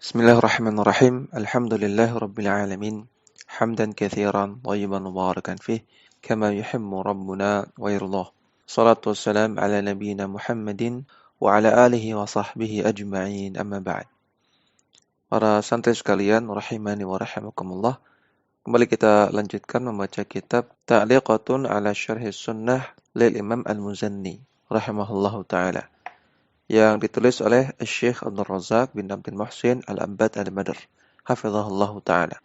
Bismillahirrahmanirrahim. Alhamdulillahi rabbil alamin. Hamdan katsiran thayyiban mubarakan fih kama yuhibbu rabbuna wa yardah. Salatu wassalam ala nabiyyina Muhammadin wa ala alihi wa sahbihi ajma'in. Amma ba'd. Para santri sekalian, rahimani wa rahimakumullah. Kembali kita lanjutkan membaca kitab Ta'liqatun ala Syarhi Sunnah lil Imam Al-Muzanni rahimahullahu taala, yang ditulis oleh Syekh Abdul Razak bin Abdul Muhsin Al-Abbad Al-Badr, hafizahullahu ta'ala.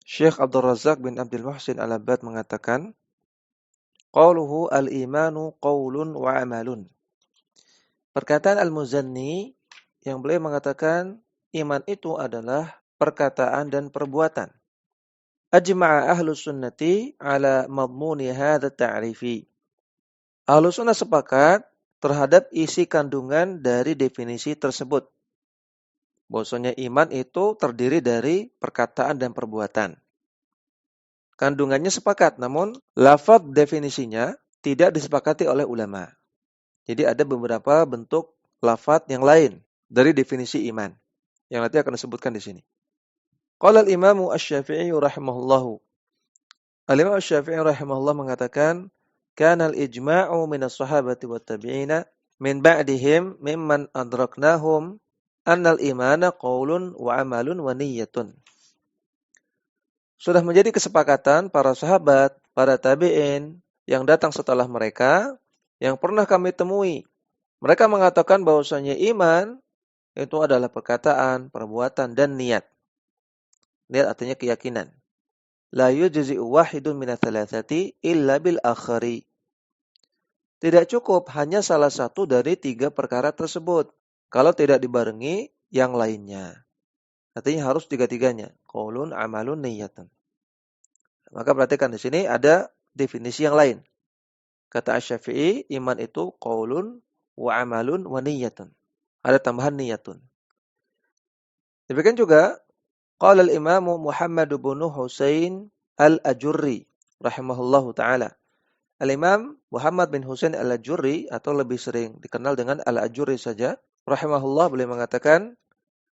Syekh Abdul Razak bin Abdul Muhsin Al-Abbad mengatakan, qauluhu al-imanu qaulun wa amalun. Perkataan Al-Muzanni yang beliau mengatakan iman itu adalah perkataan dan perbuatan. Ajma'a ahlus sunnati ala madmuni hadha ta'rifi. Ahlus sunnah sepakat terhadap isi kandungan dari definisi tersebut. Bahwasanya iman itu terdiri dari perkataan dan perbuatan. Kandungannya sepakat, namun lafaz definisinya tidak disepakati oleh ulama. Jadi ada beberapa bentuk lafaz yang lain dari definisi iman yang nanti akan disebutkan di sini. Qala al-Imam Asy-Syafi'i rahimahullahu. Al-Imam Asy-Syafi'i rahimahullah mengatakan, kana al-ijma'u min as-sahabati wat tabi'ina min ba'dihim mimman adraknahum annal imana qaulun wa amalun wa niyyatun. Sudah menjadi kesepakatan para sahabat, para tabi'in yang datang setelah mereka, yang pernah kami temui. Mereka mengatakan bahwasanya iman itu adalah perkataan, perbuatan, dan niat. Niat artinya keyakinan. La yujzi'u wahidun minats thalathati illa bil akhari. Tidak cukup hanya salah satu dari tiga perkara tersebut kalau tidak dibarengi yang lainnya. Artinya harus tiga-tiganya. Qaulun, amalun, niyatun. Maka perhatikan di sini ada definisi yang lain. Kata Asy-Syafi'i, iman itu qaulun wa amalun wa niyatun. Ada tambahan niyatun. Demikian juga qala al-Imam Muhammad bin Husain Al-Ajurri rahimahullahu taala. Al-Imam Muhammad bin Husain Al-Ajurri atau lebih sering dikenal dengan Al-Ajurri saja, rahimahullah, beliau mengatakan,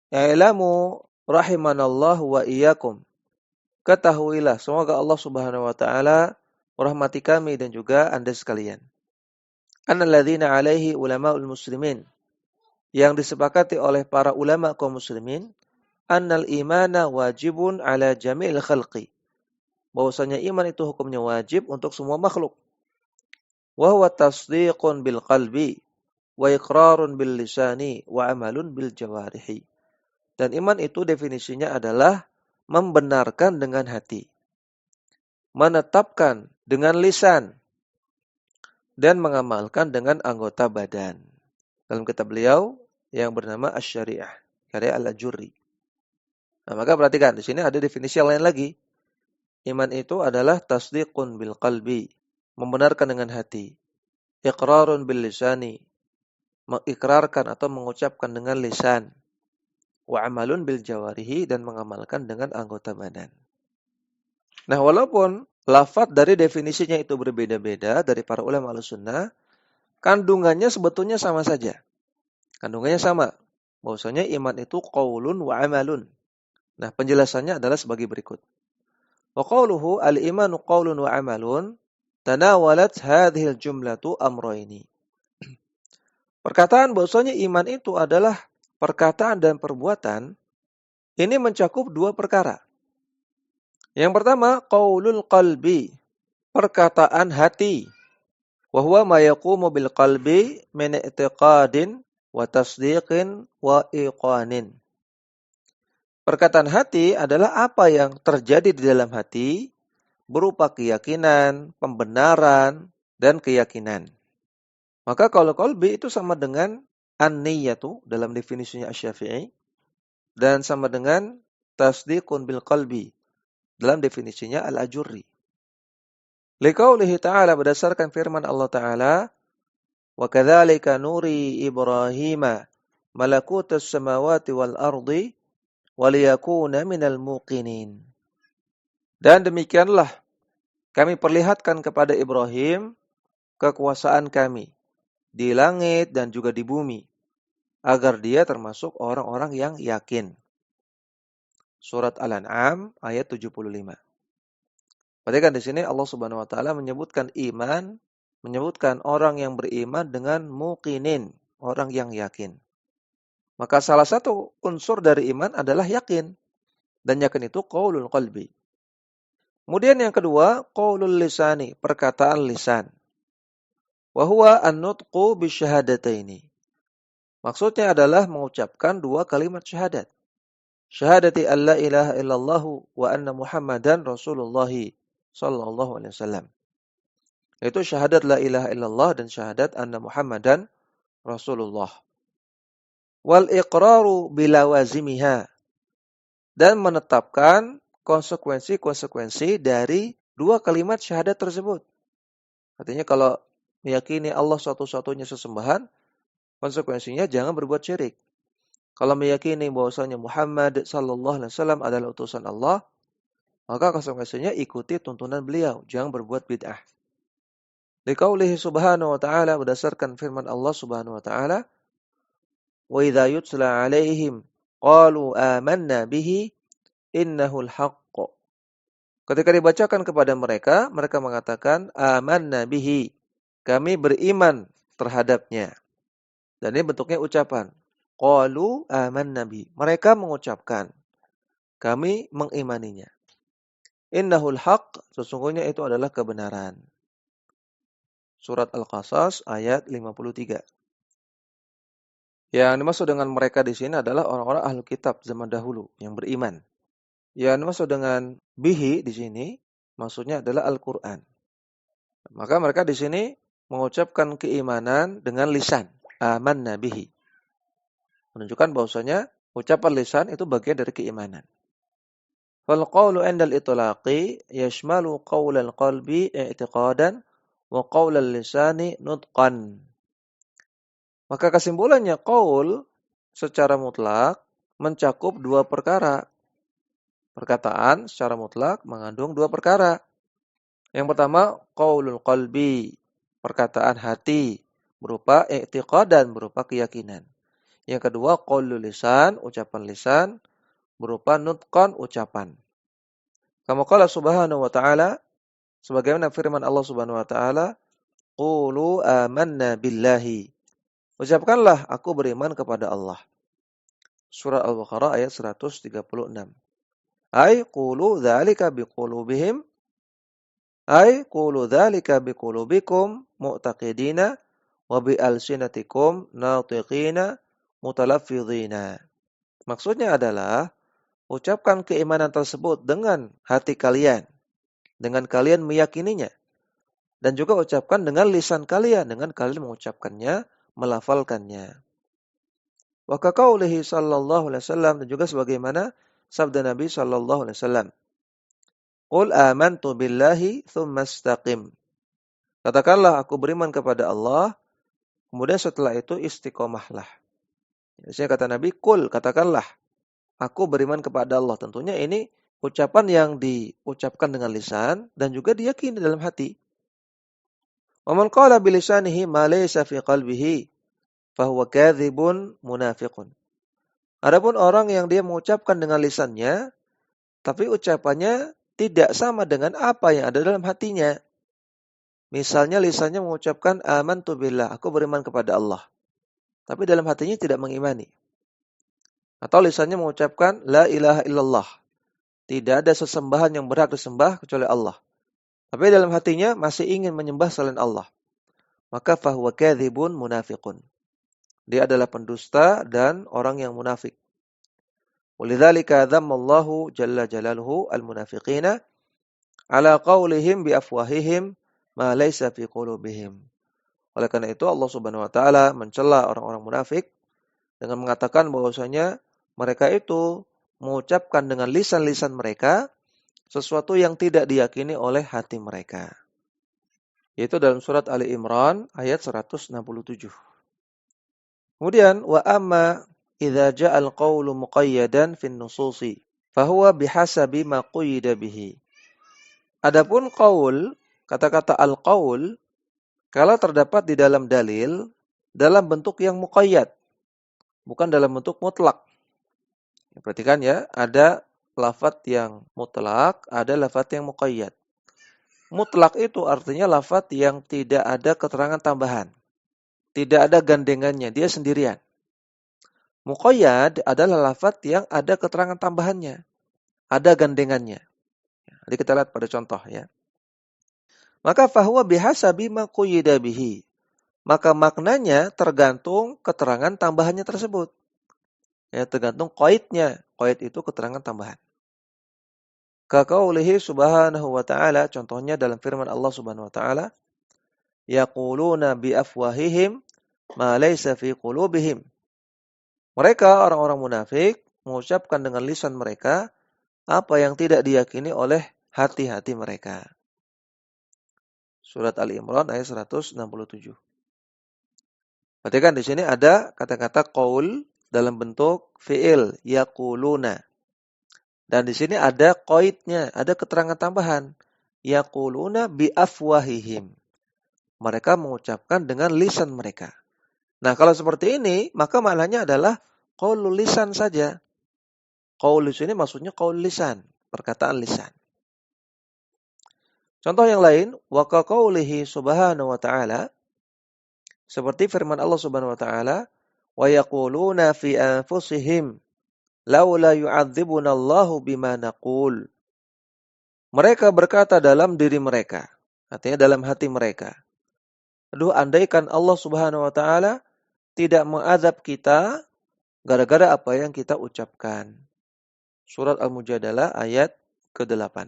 "I'lamu rahimanallahu wa iyyakum." Ketahuilah, semoga Allah Subhanahu wa taala merahmati kami dan juga Anda sekalian. Annalladzina 'alaihi ulama'ul muslimin. Yang disepakati oleh para ulama kaum muslimin, annal imana wajibun ala jami'il khalqi. Bahwasanya iman itu hukumnya wajib untuk semua makhluk. Wa huwa tasdiqun bil qalbi wa iqrarun bil lisani wa amalun bil jawarihi. Dan iman itu definisinya adalah membenarkan dengan hati, menetapkan dengan lisan, dan mengamalkan dengan anggota badan. Dalam kitab beliau yang bernama Asy-Syari'ah, karya Al-Ajurri. Nah, maka perhatikan di sini ada definisi yang lain lagi. Iman itu adalah tasdiqun bil qalbi, membenarkan dengan hati. Iqrarun bil lisani, mengikrarkan atau mengucapkan dengan lisan. Wa amalun bil jawarihi, dan mengamalkan dengan anggota badan. Nah, walaupun lafaz dari definisinya itu berbeda-beda dari para ulama Ahlussunnah, kandungannya sebetulnya sama saja. Kandungannya sama. Bahwasanya iman itu qaulun wa amalun. Nah, penjelasannya adalah sebagai berikut. Wa qauluhu al-imanu qaulun wa amalun tanawalat hadhil jumlatu amrayni. Perkataan bahwasanya iman itu adalah perkataan dan perbuatan ini mencakup dua perkara. Yang pertama, qaulul qalbi, perkataan hati. Wa huwa ma yaqumu bil qalbi min i'tiqadin wa tasdiqin wa iqanin. Perkataan hati adalah apa yang terjadi di dalam hati berupa keyakinan, pembenaran, dan keyakinan. Maka kalau qalbi itu sama dengan an-niyatu dalam definisinya Asy-Syafi'i, dan sama dengan tasdiqun bil qalbi dalam definisinya Al-Ajurri. Liqaulihi ta'ala, berdasarkan firman Allah Ta'ala, wa kadzalika nuri Ibrahima malakutus samawati wal ardi waliyakuna minal muqinin. Dan demikianlah kami perlihatkan kepada Ibrahim kekuasaan kami di langit dan juga di bumi, agar dia termasuk orang-orang yang yakin. Surat Al-An'am ayat 75. Perhatikan di sini Allah Subhanahu wa taala menyebutkan iman, menyebutkan orang yang beriman dengan muqinin, orang yang yakin. Maka salah satu unsur dari iman adalah yakin. Dan yakin itu qaulul qalbi. Kemudian yang kedua, qaulul lisani, perkataan lisan. Wa huwa an-nutqu bisyahadataini. Maksudnya adalah mengucapkan dua kalimat syahadat. Syahadati an la ilaha illallah wa anna Muhammadan Rasulullah sallallahu alaihi wasallam. Yaitu syahadat la ilaha illallah dan syahadat anna Muhammadan Rasulullah. Wal iqraru bilawazimiha, dan menetapkan konsekuensi-konsekuensi dari dua kalimat syahadat tersebut. Artinya kalau meyakini Allah satu-satunya sesembahan, konsekuensinya jangan berbuat syirik. Kalau meyakini bahwasanya Muhammad sallallahu alaihi wasallam adalah utusan Allah, maka konsekuensinya ikuti tuntunan beliau, jangan berbuat bid'ah. Liqaulihi subhanahu wa ta'ala, berdasarkan firman Allah subhanahu wa ta'ala, wa idza yutla 'alaihim qalu amanna bihi innahul haqq. Ketika dibacakan kepada mereka, mereka mengatakan amanna bihi, kami beriman terhadapnya. Dan ini bentuknya ucapan. Qalu amanna bihi, mereka mengucapkan, kami mengimaninya. Innahul haqq, sesungguhnya itu adalah kebenaran. Surat Al-Qasas ayat 53. Yang dimaksud dengan mereka di sini adalah orang-orang ahli kitab zaman dahulu yang beriman. Yang dimaksud dengan bihi di sini maksudnya adalah Al-Qur'an. Maka mereka di sini mengucapkan keimanan dengan lisan, amanna bihi. Menunjukkan bahwasanya ucapan lisan itu bagian dari keimanan. Fal qawlu 'inda al-itlaqi yashmalu qawlal qalbi i'tiqadan wa qawlal lisani nutqan. Maka kesimpulannya qaul secara mutlak mencakup dua perkara. Perkataan secara mutlak mengandung dua perkara. Yang pertama, qaulul qalbi, perkataan hati, berupa i'tiqadan, berupa keyakinan. Yang kedua, qaulul lisan, ucapan lisan, berupa nutqan, ucapan. Kama qala subhanahu wa ta'ala, sebagaimana firman Allah subhanahu wa ta'ala, qulu amanna billahi. Ucapkanlah, aku beriman kepada Allah. Surah Al-Baqarah ayat 136. Ay qulu dzalika biqulubihim, ay qulu dzalika biqulubikum mu'taqidina wa bi alsinatikum natiqina mutalaffidhina. Maksudnya adalah ucapkan keimanan tersebut dengan hati kalian, dengan kalian meyakininya, dan juga ucapkan dengan lisan kalian, dengan kalian mengucapkannya, melafalkannya. Wa kaqaulihi sallallahu alaihi wasallam, dan juga sebagaimana sabda Nabi sallallahu alaihi wasallam, qul amantu billahi tsumma istaqim. Katakanlah aku beriman kepada Allah, kemudian setelah itu istiqomahlah. Jadi kata Nabi, qul, katakanlah aku beriman kepada Allah. Tentunya ini ucapan yang diucapkan dengan lisan dan juga diyakini dalam hati. Wa man qala bilisanihi ma laysa fi qalbihi fahuwa kadzibun munafiqun. Adapun orang yang dia mengucapkan dengan lisannya, tapi ucapannya tidak sama dengan apa yang ada dalam hatinya. Misalnya lisannya mengucapkan amantu billah, aku beriman kepada Allah. Tapi dalam hatinya tidak mengimani. Atau lisannya mengucapkan la ilaha illallah, tidak ada sesembahan yang berhak disembah kecuali Allah. Tapi dalam hatinya masih ingin menyembah selain Allah. Maka fahuwa kadzibun munafiqun. Dia adalah pendusta dan orang yang munafik. Walidzalika dzammallahu jalla jalaluhu al-munafiqina ala qaulihim bi afwahihim ma laysa fi qulubihim. Oleh karena itu Allah Subhanahu wa taala mencela orang-orang munafik dengan mengatakan bahwasanya mereka itu mengucapkan dengan lisan-lisan mereka sesuatu yang tidak diyakini oleh hati mereka. Yaitu dalam surat Ali Imran ayat 167. Kemudian wa amma idza ja'al qawlu muqayyadan fin nususi fahuwa bihasabi ma quyida bihi. Adapun qaul, kata-kata al-qaul, kalau terdapat di dalam dalil dalam bentuk yang muqayyad, bukan dalam bentuk mutlak. Perhatikan ya, ada lafadz yang mutlak, ada lafadz yang muqayyad. Mutlak itu artinya lafadz yang tidak ada keterangan tambahan. Tidak ada gandengannya, dia sendirian. Muqayyad adalah lafadz yang ada keterangan tambahannya, ada gandengannya. Jadi kita lihat pada contoh ya. Maka fahuwa bihasabi ma quyida bihi. Maka maknanya tergantung keterangan tambahannya tersebut. Ya, tergantung qaidnya. Qaid itu keterangan tambahan. Kaqaulihi subhanahu wa ta'ala, contohnya dalam firman Allah subhanahu wa ta'ala, yaquluna bi afwahihim ma laysa fi qulubihim. Mereka orang-orang munafik mengucapkan dengan lisan mereka apa yang tidak diyakini oleh hati-hati mereka. Surat Ali Imran ayat 167. Perhatikan di sini ada kata-kata qaul dalam bentuk fi'il yaquluna. Dan di sini ada qaidnya, ada keterangan tambahan. Yaquluna bi afwahihim. Mereka mengucapkan dengan lisan mereka. Nah, kalau seperti ini, maka maknanya adalah qaulul lisan saja. Qaul di sini maksudnya qaul lisan, perkataan lisan. Contoh yang lain, wa qaulihi subhanahu wa ta'ala, seperti firman Allah subhanahu wa ta'ala, wa yaquluna fi anfusihim laula yu'adzibuna Allahu bima naqul. Mereka berkata dalam diri mereka, artinya dalam hati mereka. Aduh, andaikan Allah subhanahu wa ta'ala tidak mengazab kita gara-gara apa yang kita ucapkan. Surat Al-Mujadalah ayat ke-8.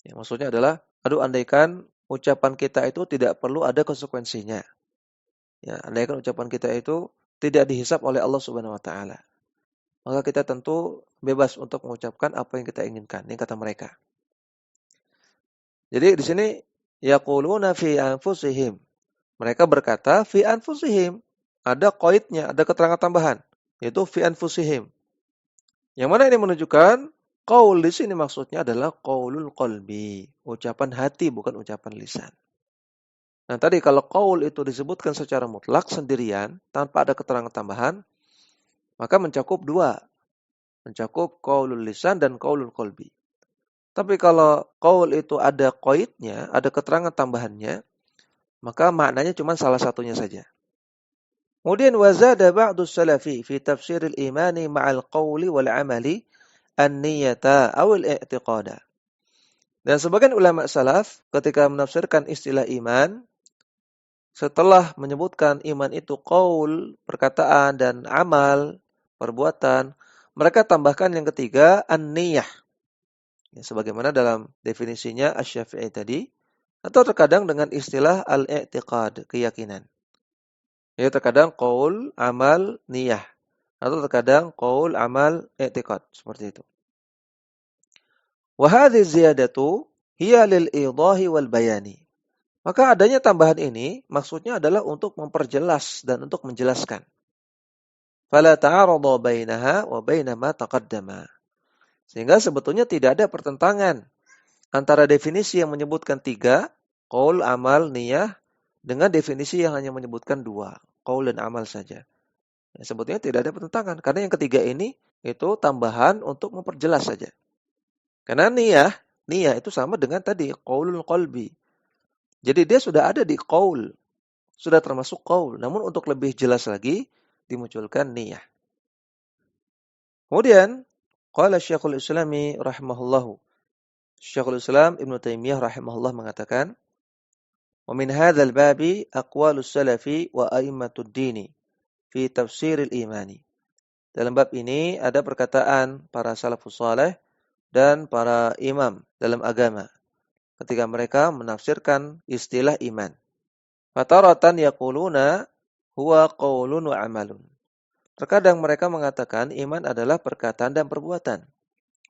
Ya, maksudnya adalah, aduh andaikan ucapan kita itu tidak perlu ada konsekuensinya. Ya, andaikan ucapan kita itu tidak dihisab oleh Allah Subhanahu wa taala. Maka kita tentu bebas untuk mengucapkan apa yang kita inginkan, ini kata mereka. Jadi di sini yaquluna fi anfusihim. Mereka berkata fi anfusihim. Ada qaidnya, ada keterangan tambahan, yaitu fi anfusihim. Yang mana ini menunjukkan qaul di sini maksudnya adalah qaulul qalbi, ucapan hati bukan ucapan lisan. Nah, tadi kalau qaul itu disebutkan secara mutlak sendirian tanpa ada keterangan tambahan, maka mencakup dua. Mencakup qaulul lisan dan qaulul qalbi. Tapi kalau qaul itu ada qaidnya, ada keterangan tambahannya, maka maknanya cuma salah satunya saja. Kemudian wazada ba'du salafi fi tafsiril imani ma'al qawli wal amali an-niyata awil i'tiqada. Dan sebagian ulama salaf ketika menafsirkan istilah iman, setelah menyebutkan iman itu qaul, perkataan dan amal, perbuatan, mereka tambahkan yang ketiga an-niyah. Ya, sebagaimana dalam definisinya Asy-Syafi'i tadi, atau terkadang dengan istilah al-i'tiqad, keyakinan. Ya, terkadang qaul, amal, niyah. Atau terkadang qaul, amal, i'tiqad. Seperti itu. Wa hadhihi ziyadatu hiya lil idahi wal bayani. Maka adanya tambahan ini maksudnya adalah untuk memperjelas dan untuk menjelaskan. Fala ta'arada bainaha wa baina ma taqaddama. Sehingga sebetulnya tidak ada pertentangan antara definisi yang menyebutkan 3, qaul, amal, niyah, dengan definisi yang hanya menyebutkan 2, qaul dan amal saja. Ya, sebetulnya tidak ada pertentangan karena yang ketiga ini itu tambahan untuk memperjelas saja. Karena niyah itu sama dengan tadi qaulul qalbi. Jadi dia sudah ada di qaul, sudah termasuk qaul. Namun untuk lebih jelas lagi dimunculkan niyah. Kemudian qala Syekhul Islami rahimahullahu. Syekhul Islam Ibnu Taimiyah rahimahullah mengatakan, "Wa min hadzal babi aqwalus salafi wa a'immatud dini fi tafsiril imani." Dalam bab ini ada perkataan para salafus saleh dan para imam dalam agama ketika mereka menafsirkan istilah iman. Fataratan yaquluna huwa qaulun wa amalun. Terkadang mereka mengatakan iman adalah perkataan dan perbuatan.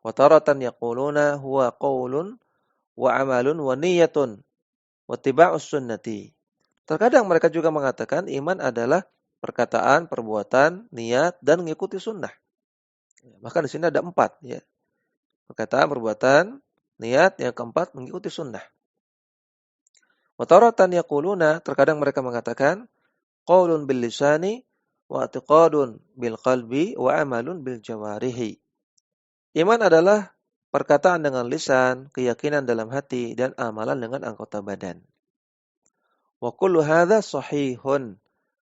Wataratan yaquluna huwa qaulun wa amalun wa niyyatun wa tiba'us sunnati. Terkadang mereka juga mengatakan iman adalah perkataan, perbuatan, niat dan mengikuti sunnah. Maka di sini ada 4 ya. Perkataan, perbuatan, niat, yang keempat mengikuti sunnah. Wataratan yaquluna, terkadang mereka mengatakan qaulun bil lisani wa i'tiqadun bil qalbi wa amalun bil jawarihi. Iman adalah perkataan dengan lisan, keyakinan dalam hati, dan amalan dengan anggota badan. Wa kullu hadza sahihun.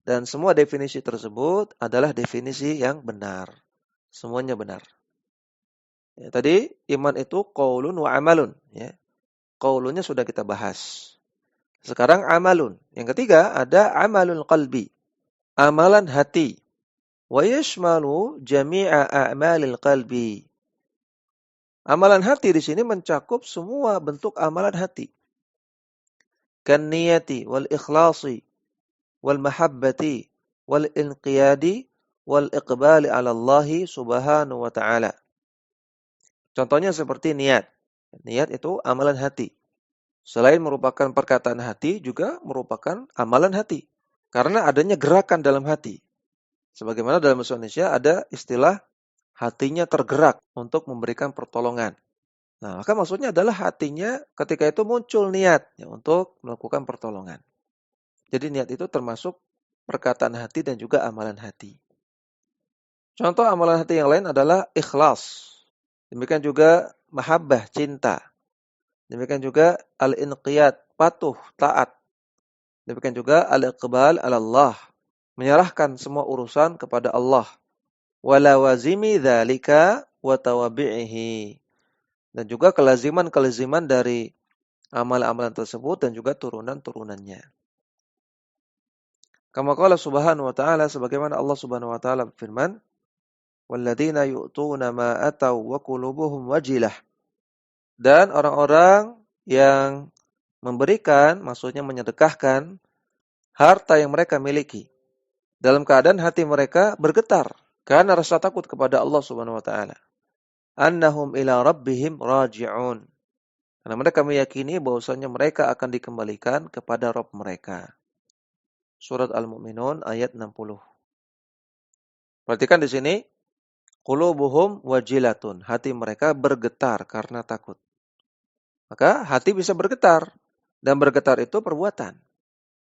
Dan semua definisi tersebut adalah definisi yang benar. Semuanya benar. Ya, tadi iman itu qaulun wa amalun. Ya. Qaulunnya sudah kita bahas. Sekarang amalun. Yang ketiga ada amalul qalbi. Amalan hati. Wa yashmalu jami'a a'malil qalbi. Amalan hati di sini mencakup semua bentuk amalan hati. Kan niyati wal ikhlasi wal mahabbati wal inqiyadi wal iqbali 'ala Allah subhanahu wa ta'ala. Contohnya seperti niat. Niat itu amalan hati. Selain merupakan perkataan hati, juga merupakan amalan hati. Karena adanya gerakan dalam hati. Sebagaimana dalam bahasa Indonesia ada istilah hatinya tergerak untuk memberikan pertolongan. Nah, maka maksudnya adalah hatinya ketika itu muncul niat ya, untuk melakukan pertolongan. Jadi niat itu termasuk perkataan hati dan juga amalan hati. Contoh amalan hati yang lain adalah ikhlas. Demikian juga mahabbah, cinta. Demikian juga al-inqiyad, patuh, taat. Demikian juga al-iqbal 'ala Allah, menyerahkan semua urusan kepada Allah. Wala wazimi dzalika wa tawabi'ihi. Dan juga kelaziman-kelaziman dari amalan-amalan tersebut dan juga turunan-turunannya. Kama qala subhanahu wa ta'ala, sebagaimana Allah subhanahu wa ta'ala berfirman, walladzina yu'tuna ma ataw wa qulubuhum wajilah. Dan orang-orang yang memberikan, maksudnya menyedekahkan harta yang mereka miliki dalam keadaan hati mereka bergetar karena rasa takut kepada Allah Subhanahu wa taala. Annahum ila rabbihim raji'un. Karena mereka meyakini bahwasanya mereka akan dikembalikan kepada Rabb mereka. Surat Al-Mu'minun ayat 60. Perhatikan di sini, qulubuhum wajilatun, hati mereka bergetar karena takut. Maka hati bisa bergetar, dan bergetar itu perbuatan.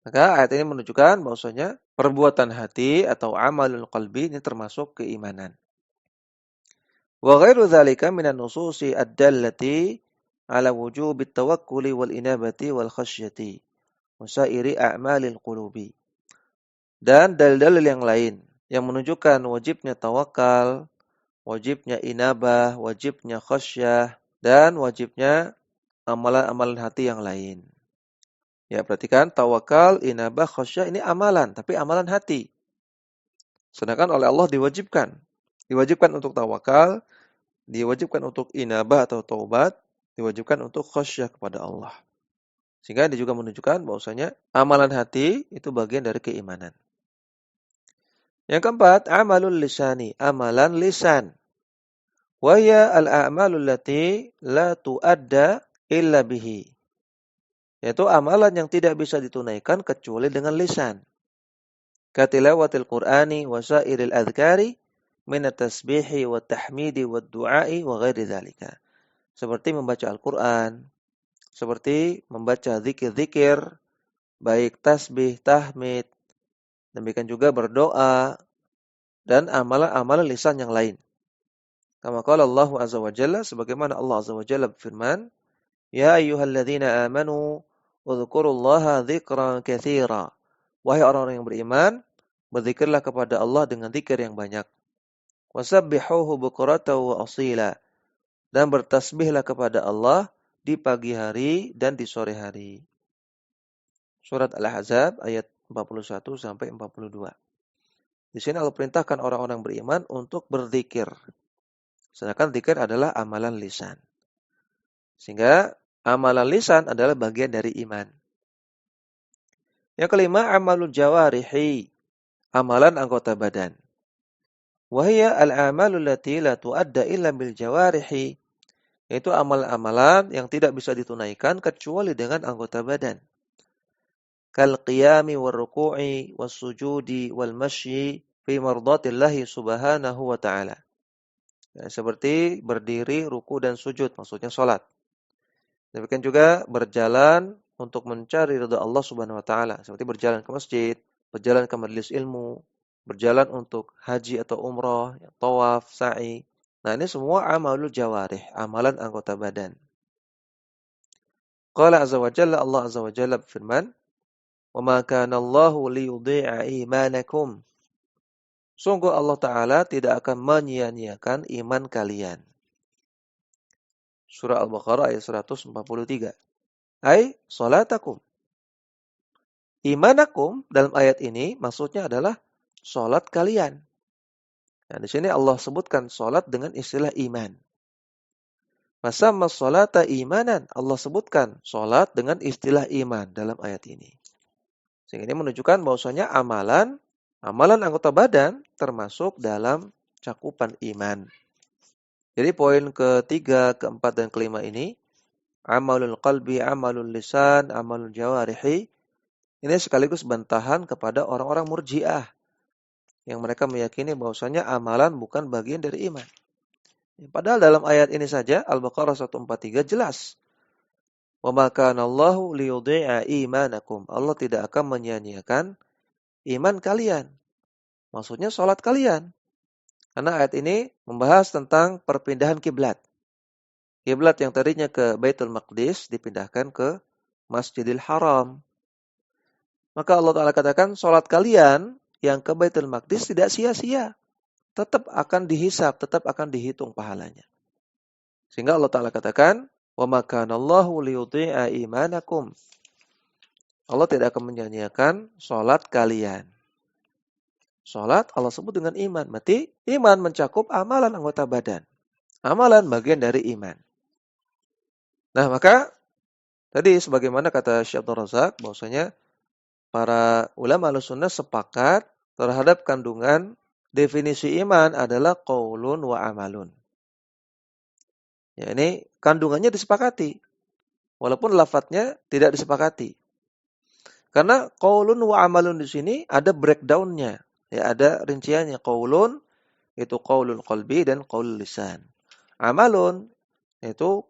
Maka ayat ini menunjukkan bahwasanya perbuatan hati atau amalul qalbi ini termasuk keimanan. Wa ghairu dzalika minan nususi ad-dallati ala wujubit tawakkuli wal inabati wal khasyati wa sairi a'malil qulubi. Dan dalil-dalil yang lain yang menunjukkan wajibnya tawakal, wajibnya inabah, wajibnya khasyah, dan wajibnya amalan-amalan hati yang lain. Ya, perhatikan tawakal, inabah, khasyah ini amalan, tapi amalan hati. Sedangkan oleh Allah diwajibkan. Diwajibkan untuk tawakal, diwajibkan untuk inabah atau taubat, diwajibkan untuk khasyah kepada Allah. Sehingga ini juga menunjukkan bahwasanya amalan hati itu bagian dari keimanan. Yang keempat, amalul lisani, amalan lisan. Wa hiya al-a'malul lati la tu'adda illa bihi. Yaitu amalan yang tidak bisa ditunaikan kecuali dengan lisan. Katilawatil Qur'ani wa sairil adhkari min at-tasbihi wa tahmidi wa du'ai wa ghairi dzalika. Seperti membaca Al-Qur'an, seperti membaca zikir-zikir, baik tasbih, tahmid, demikian juga berdoa dan amalan-amalan lisan yang lain. Kama qala Allah azza wa jalla, sebagaimana Allah azza wa jalla berfirman, ya ayyuhalladzina amanu udhkurullaha dzikran katsira. Wahai orang-orang yang beriman, berzikirlah kepada Allah dengan zikir yang banyak. Wasabbihuhu bukratan wa asila. Dan bertasbihlah kepada Allah di pagi hari dan di sore hari. Surat Al-Ahzab ayat 41 sampai 42. Di sini Allah perintahkan orang-orang beriman untuk berzikir. Sedangkan zikir adalah amalan lisan. Sehingga amalan lisan adalah bagian dari iman. Yang kelima, amalul jawarihi, amalan anggota badan. Wahia al-amalul lati la tuadda illa bil jawarihi, yaitu amalan-amalan yang tidak bisa ditunaikan kecuali dengan anggota badan. Kal qiyami wal ruku'i was sujudi wal masyi fi mardatillahi subhanahu wa ta'ala. Ya, seperti berdiri, ruku dan sujud, maksudnya salat. Demikian juga berjalan untuk mencari ridha Allah Subhanahu wa taala, seperti berjalan ke masjid, berjalan ke majelis ilmu, berjalan untuk haji atau umroh, tawaf, sa'i. Nah, ini semua amalul jawarih, amalan anggota badan. Qala azza wa jalla, Allah azza wa jalla berfirman, "Wa ma kana Allahu liyudhi'a imanakum." Sungguh Allah Ta'ala tidak akan menyia-nyiakan iman kalian. Surah Al-Baqarah ayat 143. Ai salatakum. Imanakum dalam ayat ini maksudnya adalah salat kalian. Nah, di sini Allah sebutkan salat dengan istilah iman. Masamma salata imanan. Allah sebutkan salat dengan istilah iman dalam ayat ini. Sehingga ini menunjukkan bahwasanya amalan anggota badan termasuk dalam cakupan iman. Jadi poin ketiga, keempat, dan kelima ini, amalul qalbi, amalul lisan, amalul jawarihi, ini sekaligus bantahan kepada orang-orang murji'ah yang mereka meyakini bahwasanya amalan bukan bagian dari iman. Padahal dalam ayat ini saja Al-Baqarah 143 jelas. Wa ma kana Allahu liyudhi'a imanakum. Allah tidak akan menyia-nyiakan iman kalian. Maksudnya salat kalian. Karena ayat ini membahas tentang perpindahan kiblat. Kiblat yang tadinya ke Baitul Maqdis dipindahkan ke Masjidil Haram. Maka Allah Ta'ala katakan, salat kalian yang ke Baitul Maqdis tidak sia-sia. Tetap akan dihisab, tetap akan dihitung pahalanya. Sehingga Allah Ta'ala katakan, wa ma kana Allahu liyudhi'a imanakum. Allah tidak akan menyanyiakan salat kalian. Salat Allah sebut dengan iman. Berarti iman mencakup amalan anggota badan. Amalan bagian dari iman. Nah, maka tadi sebagaimana kata Syekh Abdul Razak bahwasanya para ulama Ahlussunnah sepakat terhadap kandungan definisi iman adalah qaulun wa amalun. Ya, ini kandungannya disepakati. Walaupun lafadznya tidak disepakati. Karena qaulun wa amalun di sini ada breakdown-nya. Ya, ada rinciannya. Qaulun itu qaulul qalbi dan qaulul lisan. Amalun itu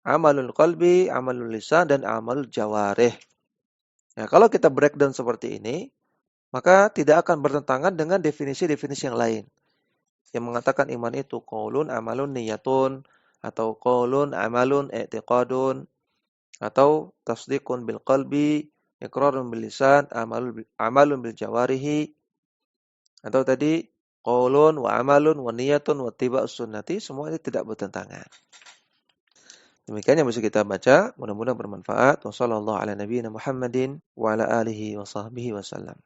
amalul qalbi, amalul lisan, dan amalul jawarih. Nah, kalau kita breakdown seperti ini, maka tidak akan bertentangan dengan definisi-definisi yang lain. Yang mengatakan iman itu qaulun, amalun, niyatun, atau qaulun, amalun, i'tiqadun, atau tasdiqun bil qalbi, iqrarun bil lisan, amalun bil jawarihi, atau tadi qaulun wa amalun wa niyatun wa ittiba'us sunnati, semua ini tidak bertentangan. Demikian yang bisa kita baca, mudah-mudahan bermanfaat. Wassallallahu ala nabiyyina Muhammadin wa ala alihi wa sahbihi wasallam.